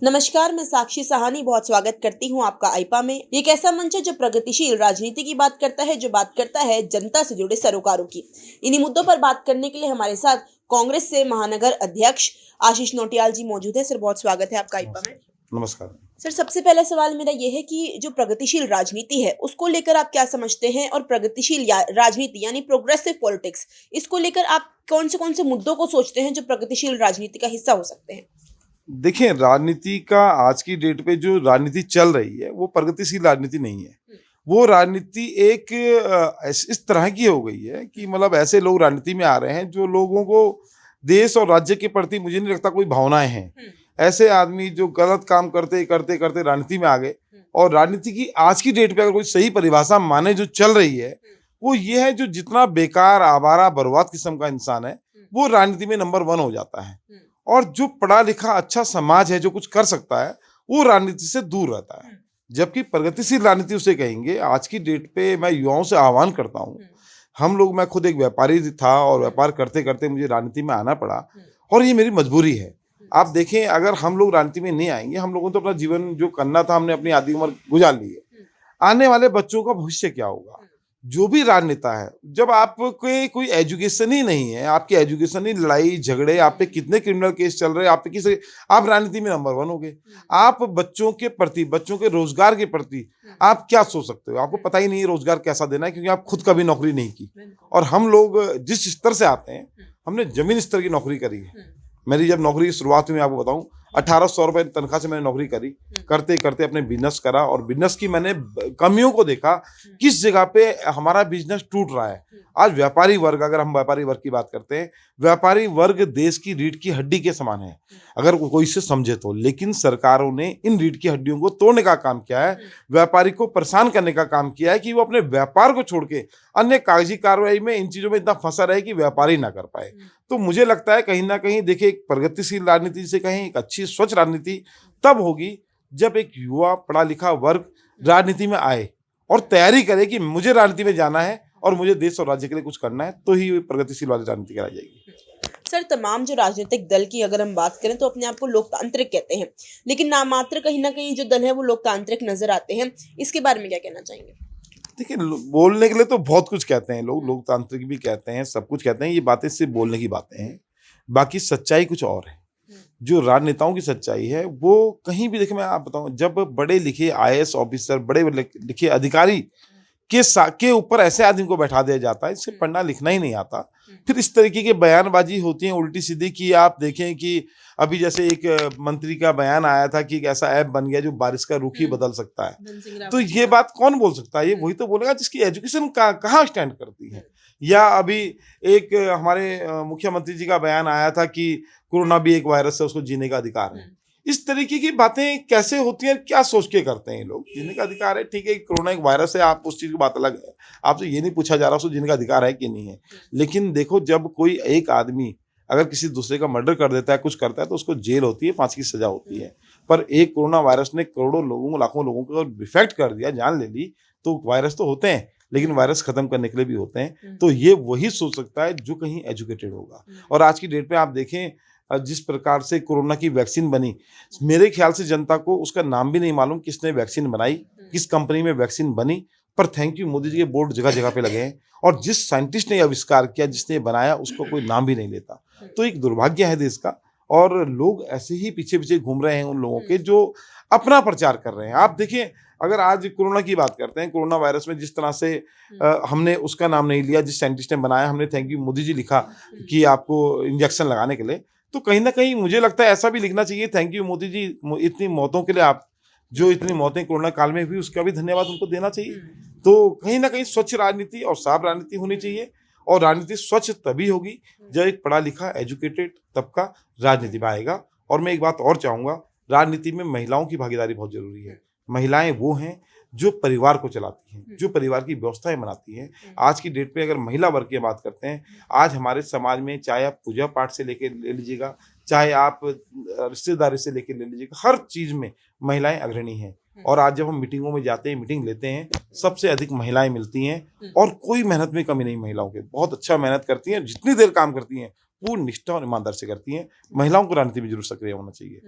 नमस्कार, मैं साक्षी सहानी बहुत स्वागत करती हूँ आपका आइपा में। ये एक ऐसा मंच है जो प्रगतिशील राजनीति की बात करता है, जो बात करता है जनता से जुड़े सरोकारों की। इन्हीं मुद्दों पर बात करने के लिए हमारे साथ कांग्रेस से महानगर अध्यक्ष आशीष नौटियाल जी मौजूद है। सर, बहुत स्वागत है आपका आइपा में। नमस्कार। सर, सबसे पहला सवाल मेरा ये है कि जो प्रगतिशील राजनीति है उसको लेकर आप क्या समझते हैं, और प्रगतिशील राजनीति यानी प्रोग्रेसिव पॉलिटिक्स, इसको लेकर आप कौन से मुद्दों को सोचते हैं जो प्रगतिशील राजनीति का हिस्सा हो सकते हैं? देखिए, राजनीति का आज की डेट पे जो राजनीति चल रही है वो प्रगतिशील राजनीति नहीं है। वो राजनीति एक इस तरह की हो गई है कि मतलब ऐसे लोग राजनीति में आ रहे हैं जो लोगों को देश और राज्य के प्रति मुझे नहीं लगता कोई भावनाएं हैं। ऐसे आदमी जो गलत काम करते करते करते राजनीति में आ गए। और राजनीति की आज की डेट पे अगर कोई सही परिभाषा माने जो चल रही है वो ये है, जो जितना बेकार आवारा बर्बाद किस्म का इंसान है वो राजनीति में नंबर 1 हो जाता है। और जो पढ़ा लिखा अच्छा समाज है जो कुछ कर सकता है वो राजनीति से दूर रहता है। जबकि प्रगतिशील राजनीति उसे कहेंगे। आज की डेट पे मैं युवाओं से आह्वान करता हूँ, मैं खुद एक व्यापारी था और व्यापार करते करते मुझे राजनीति में आना पड़ा और ये मेरी मजबूरी है। आप देखें, अगर हम लोग राजनीति में नहीं आएंगे, हम लोगों ने तो अपना जीवन जो करना था हमने अपनी आधी उम्र गुजार ली है। आने वाले बच्चों का भविष्य क्या होगा? जो भी राजनेता है, जब आपके कोई एजुकेशन ही नहीं है, आपकी एजुकेशन ही लड़ाई झगड़े, आप पे कितने क्रिमिनल केस चल रहे हैं, आप पे किसी, आप राजनीति में नंबर 1 हो गए। आप बच्चों के प्रति, बच्चों के रोजगार के प्रति आप क्या सोच सकते हो? आपको पता ही नहीं है रोजगार कैसा देना है, क्योंकि आप खुद कभी नौकरी नहीं की। और हम लोग जिस स्तर से आते हैं, हमने जमीन स्तर की नौकरी करी है। मेरी जब नौकरी की शुरुआत हुई, मैं आपको बताऊं, 1800 रुपए तनख्वाह से मैंने नौकरी करी। करते करते अपने बिजनेस करा और बिजनेस की मैंने कमियों को देखा, किस जगह पे हमारा बिजनेस टूट रहा है। आज व्यापारी वर्ग, अगर हम व्यापारी वर्ग की बात करते हैं, व्यापारी वर्ग देश की रीढ़ की हड्डी के समान है, अगर कोई इसे समझे तो। लेकिन सरकारों ने इन रीढ़ की हड्डियों को तोड़ने का काम किया है, व्यापारी को परेशान करने का काम किया है कि वो अपने व्यापार को छोड़ के अन्य कागजी कार्रवाई में, इन चीजों में इतना फंसा रहे कि व्यापारी ना कर पाए। तो मुझे लगता है कहीं ना कहीं, देखिए, एक प्रगतिशील राजनीति से कहीं एक अच्छी स्वच्छ राजनीति तब होगी जब एक युवा पढ़ा लिखा वर्ग राजनीति में आए और तैयारी करे कि मुझे राजनीति में जाना है और मुझे देश और राज्य के लिए कुछ करना है, तो ही प्रगतिशील वाली राजनीति कराई जाएगी। सर, तमाम जो राजनीतिक दल की अगर हम बात करें तो अपने आप को लोकतांत्रिक कहते हैं, लेकिन नाम मात्र कहीं ना कहीं जो दल है वो लोकतांत्रिक नजर आते हैं। इसके बारे में क्या कहना चाहेंगे? देखिए, बोलने के लिए तो बहुत कुछ कहते हैं लोग, लोकतांत्रिक भी कहते हैं, सब कुछ कहते हैं। ये बातें सिर्फ बोलने की बातें हैं, बाकी सच्चाई कुछ और है। जो राजनेताओं की सच्चाई है वो कहीं भी, देखिए मैं आप बताऊं, जब बड़े लिखे आईएएस ऑफिसर, बड़े लिखे अधिकारी के ऊपर ऐसे आदमी को बैठा दिया जाता है जिससे पढ़ना लिखना ही नहीं आता, फिर इस तरीके की बयानबाजी होती है उल्टी सीधी की। आप देखें कि अभी जैसे एक मंत्री का बयान आया था कि एक ऐसा ऐप बन गया जो बारिश का रुख ही बदल सकता है। तो ये बात कौन बोल सकता है? ये वही तो बोलेगा जिसकी एजुकेशन कहाँ स्टैंड करती है। या अभी एक हमारे मुख्यमंत्री जी का बयान आया था कि कोरोना भी एक वायरस है, उसको जीने का अधिकार है। इस तरीके की बातें कैसे होती हैं? क्या सोच के करते हैं लोग? जीने का अधिकार है, ठीक है, कोरोना एक वायरस है, आप उस चीज की बात अलग है, आपसे ये नहीं पूछा जा रहा उसको जीने का अधिकार है कि नहीं है। लेकिन देखो, जब कोई एक आदमी अगर किसी दूसरे का मर्डर कर देता है, कुछ करता है, तो उसको जेल होती है, फांसी की सजा होती है। पर एक कोरोना वायरस ने करोड़ों लोगों, लाखों लोगों को इफेक्ट कर दिया, जान ले ली। तो वायरस तो होते हैं, लेकिन वायरस खत्म करने के लिए भी होते हैं। तो ये वही सोच सकता है जो कहीं एजुकेटेड होगा। और आज की डेट में आप देखें, जिस प्रकार से कोरोना की वैक्सीन बनी, मेरे ख्याल से जनता को उसका नाम भी नहीं मालूम किसने वैक्सीन बनाई, किस कंपनी में वैक्सीन बनी। पर थैंक यू, मोदी जी के बोर्ड जगह जगह पे लगे हैं और जिस साइंटिस्ट ने आविष्कार किया, जिसने बनाया, उसको कोई नाम भी नहीं लेता। तो एक दुर्भाग्य है देश का। और लोग ऐसे ही पीछे पीछे घूम रहे हैं उन लोगों के जो अपना प्रचार कर रहे हैं। आप देखिए, अगर आज कोरोना की बात करते हैं, कोरोना वायरस में जिस तरह से हमने उसका नाम नहीं लिया, जिस साइंटिस्ट ने बनाया, हमने थैंक यू मोदी जी लिखा कि आपको इंजेक्शन लगाने के लिए। तो कहीं ना कहीं मुझे लगता है ऐसा भी लिखना चाहिए, थैंक यू मोदी जी, इतनी मौतों के लिए, आप जो इतनी मौतें कोरोना काल में हुई उसका भी धन्यवाद उनको देना चाहिए। तो कहीं ना कहीं स्वच्छ राजनीति और साफ राजनीति होनी चाहिए। और राजनीति स्वच्छ तभी होगी जब एक पढ़ा लिखा एजुकेटेड तबका राजनीति में आएगा। और मैं एक बात और चाहूंगा, राजनीति में महिलाओं की भागीदारी बहुत जरूरी है। महिलाएं वो हैं जो परिवार को चलाती हैं, जो परिवार की व्यवस्थाएं बनाती हैं। आज की डेट पे अगर महिला वर्ग की बात करते हैं, आज हमारे समाज में चाहे आप पूजा पाठ से लेके ले लीजिएगा, चाहे आप रिश्तेदारी से लेके ले लीजिएगा, हर चीज में महिलाएं अग्रणी हैं। और आज जब हम मीटिंगों में जाते हैं, मीटिंग लेते हैं, सबसे अधिक महिलाएं मिलती हैं। और कोई मेहनत में कमी नहीं महिलाओं के, बहुत अच्छा मेहनत करती हैं, जितनी देर काम करती हैं पूर्ण निष्ठा और ईमानदार से करती हैं। महिलाओं को राजनीति में जरूर सक्रिय होना चाहिए।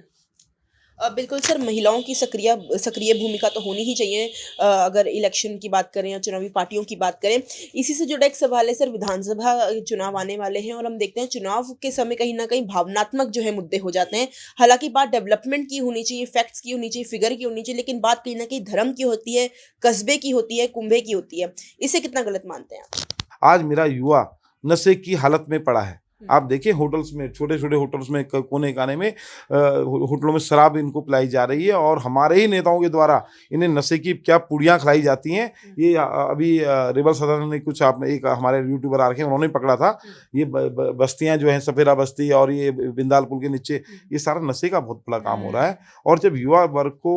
बिल्कुल सर, महिलाओं की सक्रिय सक्रिय भूमिका तो होनी ही चाहिए, अगर इलेक्शन की बात करें या चुनावी पार्टियों की बात करें। इसी से जुड़ा एक सवाल है सर, विधानसभा चुनाव आने वाले हैं और हम देखते हैं चुनाव के समय कहीं न कहीं भावनात्मक जो है मुद्दे हो जाते हैं। हालाँकि बात डेवलपमेंट की होनी चाहिए, फैक्ट्स की होनी चाहिए, फिगर की होनी चाहिए, लेकिन बात कहीं न कहीं धर्म की होती है, कस्बे की होती है, कुंभे की होती है। इसे कितना गलत मानते हैं आप? आज मेरा युवा नशे की हालत में पड़ा है। हुँ, आप देखिए होटल्स में, छोटे-छोटे होटल्स में, कोने-काने में होटलों में शराब इनको पिलाई जा रही है और हमारे ही नेताओं के द्वारा इन्हें नशे की क्या पुड़ियाँ खिलाई जाती हैं। हुँ, ये अभी रेबल सदानंद ने कुछ, आपने एक हमारे यूट्यूबर आ रखे हैं, उन्होंने पकड़ा था। हुँ, ये ब ब बस्तियाँ जो हैं, सपेरा बस्ती और ये बिंदाल पुल के नीचे, हुँ, ये सारा नशे का बहुत बड़ा काम हो रहा हुँ, है। और जब युवा वर्ग को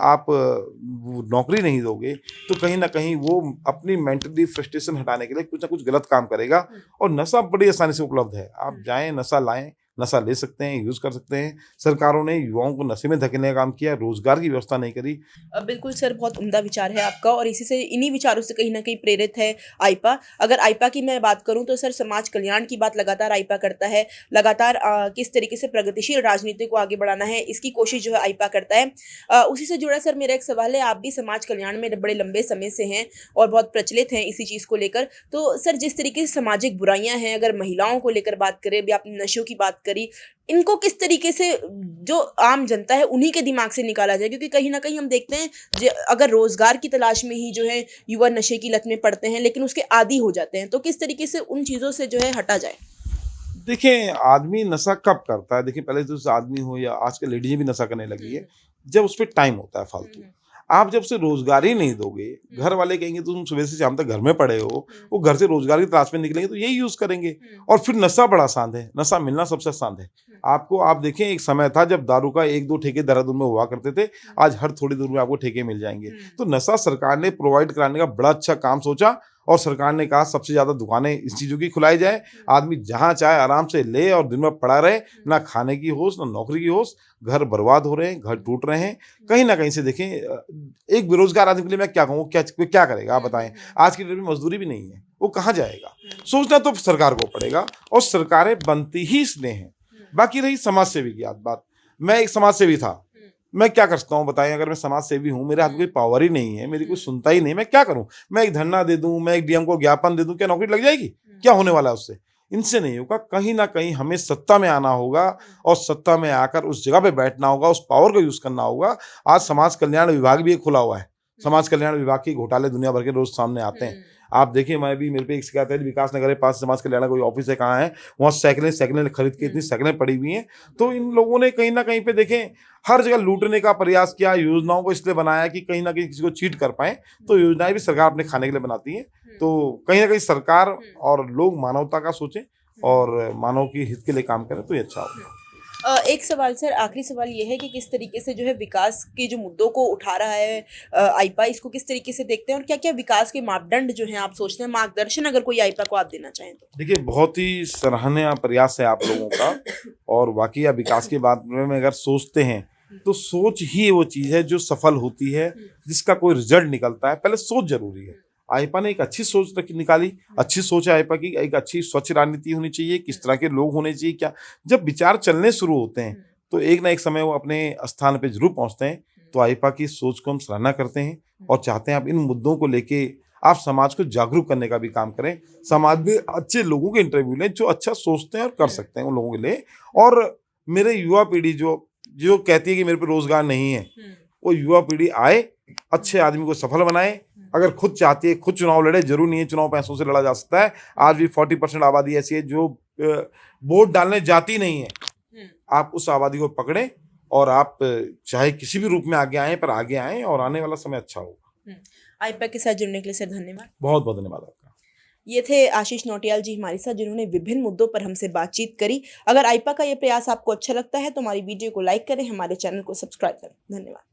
आप वो नौकरी नहीं दोगे, तो कहीं न कहीं वो अपनी मेंटली फ्रस्ट्रेशन हटाने के लिए कुछ न कुछ गलत काम करेगा। हुँ, और नशा बड़ी आसानी से उपलब्ध है। आप हुँ। जाएँ, नशा लाएँ, नशा ले सकते हैं, यूज़ कर सकते हैं। सरकारों ने युवाओं को नशे में धकेलने का काम किया, रोज़गार की व्यवस्था नहीं करी। बिल्कुल सर, बहुत उम्दा विचार है आपका और इसी से इन्हीं विचारों से कहीं न कहीं प्रेरित है आइपा। अगर आइपा की मैं बात करूँ तो सर समाज कल्याण की बात लगातार आइपा करता है। लगातार किस तरीके से प्रगतिशील राजनीति को आगे बढ़ाना है, इसकी कोशिश जो है आइपा करता है। उसी से जुड़ा सर मेरा एक सवाल है, आप भी समाज कल्याण में बड़े लंबे समय से हैं और बहुत प्रचलित हैं इसी चीज़ को लेकर। तो सर जिस तरीके से सामाजिक बुराइयाँ हैं, अगर महिलाओं को लेकर बात करें, अभी आपने नशों की बात करी, इनको किस तरीके से जो आम जनता है उन्हीं के दिमाग से निकाला जाए? क्योंकि कहीं न कहीं हम देखते हैं अगर रोज़गार की तलाश में ही जो है युवा नशे की लत में पड़ते हैं, लेकिन उसके आदी हो जाते हैं। तो किस तरीके से उन चीज़ों से जो है हटा जाए? देखिए, आदमी नशा कब करता है? देखिए, पहले तो आदमी हो या आजकल लेडीज़ें भी नशा करने लगी है, हुँ, जब उस पे टाइम होता है हुँ, फालतू। हुँ, आप जब उसे रोज़गार ही नहीं दोगे, हुँ, घर वाले कहेंगे तुम सुबह से शाम तक घर में पड़े हो, हुँ, वो घर से रोज़गार की तलाश में निकलेंगे तो यही यूज़ करेंगे। हुँ, और फिर नशा बड़ा आसान है, नशा मिलना सबसे आसान है। हुँ, आपको, आप देखें, एक समय था जब दारू का 1-2 ठेके देहरादून में हुआ करते थे, हुँ, आज हर थोड़ी दूर में आपको ठेके मिल जाएँगे। हुँ, तो नशा सरकार ने प्रोवाइड कराने का बड़ा अच्छा काम सोचा और सरकार ने कहा सबसे ज़्यादा दुकानें इस चीज़ों की खुलाई जाए। हुँ, आदमी जहाँ चाहे आराम से ले और दिन भर पड़ा रहे, हुँ, ना खाने की होश, ना नौकरी की होश, घर बर्बाद हो रहे हैं, घर टूट रहे हैं। कहीं न कहीं से देखें, एक बेरोज़गार आदमी के लिए मैं क्या कहूँ, क्या करेगा आप हुँ, बताएँ? हुँ, आज की डेट में मज़दूरी भी नहीं है, वो कहाँ जाएगा? हुँ, सोचना तो सरकार को पड़ेगा और सरकारें बनती ही इसलिए हैं। हुँ, बाकी रही समाज सेवी की बात, मैं एक समाज सेवी था। हुँ, मैं क्या कर सकता हूँ बताएँ? अगर मैं समाज सेवी हूँ, मेरे हाथ में कोई पावर ही नहीं है, मेरी कोई सुनता ही नहीं, मैं क्या करूँ? मैं एक धरना दे दूँ, मैं एक डीएम को ज्ञापन दे दूँ, क्या नौकरी लग जाएगी? हुँ, क्या होने वाला है उससे? इनसे नहीं होगा, कहीं न कहीं हमें सत्ता में आना होगा और सत्ता में आकर उस जगह पे बैठना होगा, उस पावर को यूज़ करना होगा। आज समाज कल्याण विभाग भी एक खुला हुआ है। समाज कल्याण विभाग के घोटाले दुनिया भर के रोज़ सामने आते हैं। आप देखिए, मेरे पे एक शिकायत है, विकास नगर के पास समाज कल्याण का कोई ऑफिस है, कहाँ है? वहाँ साइकिलें खरीद के इतनी साइकिलें पड़ी हुई हैं। तो इन लोगों ने कहीं न कहीं पे देखें, हर जगह लूटने का प्रयास किया, योजनाओं को इसलिए बनाया कि कहीं न कहीं किसी को चीट कर पाएँ। तो योजनाएँ भी सरकार अपने खाने के लिए बनाती है। तो कहीं न कहीं सरकार और लोग मानवता का सोचें और मानव के हित के लिए काम करें तो ये अच्छा होगा। एक सवाल सर, आखिरी सवाल ये है कि किस तरीके से जो है विकास के जो मुद्दों को उठा रहा है आइपा, इसको किस तरीके से देखते हैं और क्या-क्या विकास के मापदंड जो हैं आप सोचते हैं, मार्गदर्शन अगर कोई आइपा को आप देना चाहें तो? देखिए, बहुत ही सराहनीय प्रयास है आप लोगों का और वाक़ई आप विकास के बारे में अगर सोचते हैं, तो सोच ही वो चीज़ है जो सफल होती है, जिसका कोई रिज़ल्ट निकलता है। पहले सोच ज़रूरी है। आइपा ने एक अच्छी सोच निकाली, अच्छी सोच है आइपा की, एक अच्छी स्वच्छ राजनीति होनी चाहिए, किस तरह के लोग होने चाहिए, क्या जब विचार चलने शुरू होते हैं, तो एक ना एक समय वो अपने स्थान पे ज़रूर पहुँचते हैं। तो आइपा की सोच को हम सराहना करते हैं और चाहते हैं आप इन मुद्दों को लेके आप समाज को जागरूक करने का भी काम करें। समाज में अच्छे लोगों के इंटरव्यू लें, जो अच्छा सोचते हैं और कर सकते हैं, उन लोगों के लिए। और मेरे युवा पीढ़ी जो जो कहती है कि मेरे पे रोज़गार नहीं है, वो युवा पीढ़ी आए, अच्छे आदमी को सफल बनाए। अगर खुद चाहती है, खुद चुनाव लड़े, ज़रूरी नहीं है चुनाव पैसों से लड़ा जा सकता है। आज भी 40% आबादी ऐसी है जो वोट डालने जाती नहीं है। आप उस आबादी को पकड़ें और आप चाहे किसी भी रूप में आगे आएँ, पर आगे आएँ और आने वाला समय अच्छा होगा। आइपा के साथ जुड़ने के लिए सर धन्यवाद। बहुत-बहुत धन्यवाद आपका। ये थे आशीष नौटियाल जी हमारे साथ, जिन्होंने विभिन्न मुद्दों पर हमसे बातचीत करी। अगर आइपा का ये प्रयास आपको अच्छा लगता है तो हमारी वीडियो को लाइक करें, हमारे चैनल को सब्सक्राइब करें। धन्यवाद।